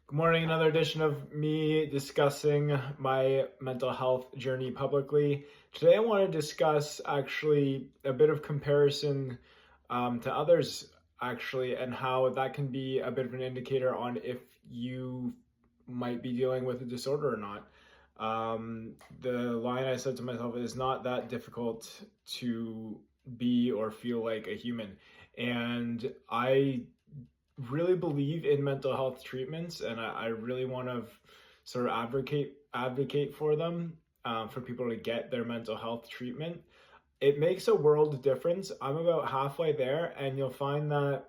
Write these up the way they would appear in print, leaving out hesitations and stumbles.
Good morning. Another edition of me discussing my mental health journey publicly. Today, I want to discuss actually a bit of comparison to others, actually, and how that can be a bit of an indicator on if you might be dealing with a disorder or not. The line I said to myself is not that difficult to be or feel like a human. And I really believe in mental health treatments, and I really want to sort of advocate for them, for people to get their mental health treatment. It makes a world of difference. I'm about halfway there, and you'll find that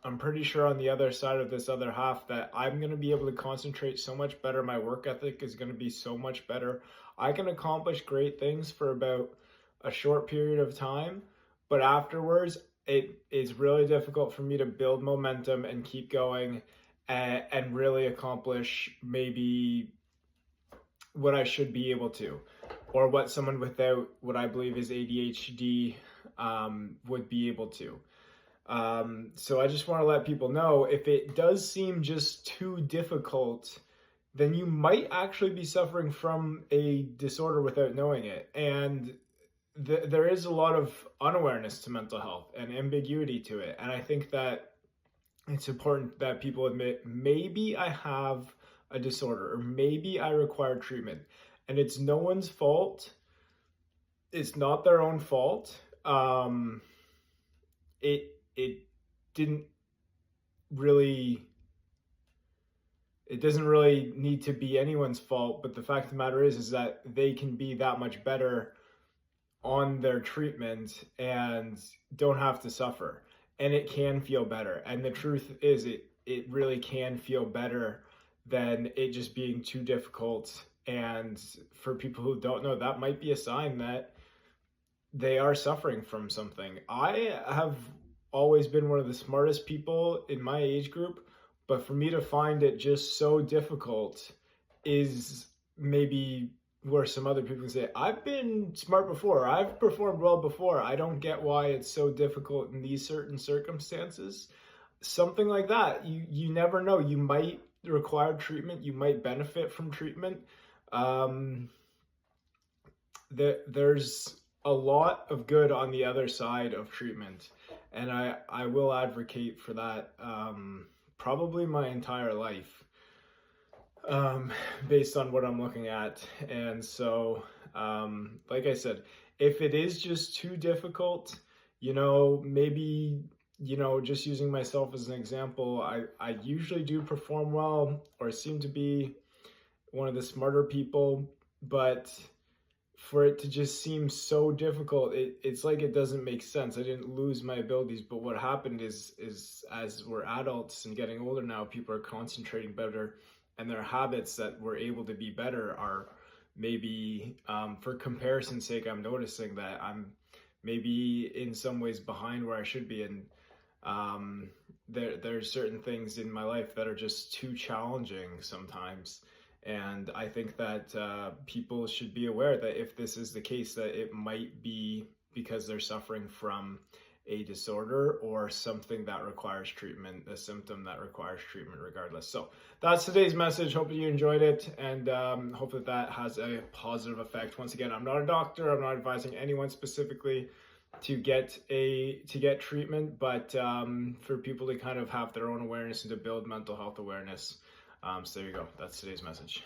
I'm pretty sure on the other side of this other half that I'm going to be able to concentrate so much better. My work ethic is going to be so much better. I can accomplish great things for about a short period of time, but afterwards, it is really difficult for me to build momentum and keep going and really accomplish maybe what I should be able to, or what someone without what I believe is ADHD would be able to. So I just want to let people know, if it does seem just too difficult, then you might actually be suffering from a disorder without knowing it. And there is a lot of unawareness to mental health and ambiguity to it. And I think that it's important that people admit, maybe I have a disorder, or maybe I require treatment. And it's no one's fault. It's not their own fault. It didn't really, it doesn't really need to be anyone's fault, but the fact of the matter is that they can be that much better on their treatment and don't have to suffer, and it can feel better. And the truth is, it really can feel better than it just being too difficult. And for people who don't know, that might be a sign that they are suffering from something. I have always been one of the smartest people in my age group, but for me to find it just so difficult is maybe where some other people can say, I've been smart before, I've performed well before, I don't get why it's so difficult in these certain circumstances. Something like that. You never know. You might require treatment, you might benefit from treatment. There's a lot of good on the other side of treatment, and I will advocate for that, probably my entire life, based on what I'm looking at. And so, like I said, if it is just too difficult, maybe, just using myself as an example, I usually do perform well, or seem to be one of the smarter people, but for it to just seem so difficult, it's like it doesn't make sense. I didn't lose my abilities, but what happened is as we're adults and getting older now, people are concentrating better, and their habits that were able to be better are maybe, for comparison's sake, I'm noticing that I'm maybe in some ways behind where I should be. And there's certain things in my life that are just too challenging sometimes. And I think that people should be aware that if this is the case, that it might be because they're suffering from a disorder or something that requires treatment, a symptom that requires treatment regardless. So that's today's message. Hope you enjoyed it, and hope that has a positive effect. Once again, I'm not a doctor. I'm not advising anyone specifically to get treatment, but for people to kind of have their own awareness and to build mental health awareness. So there you go. That's today's message.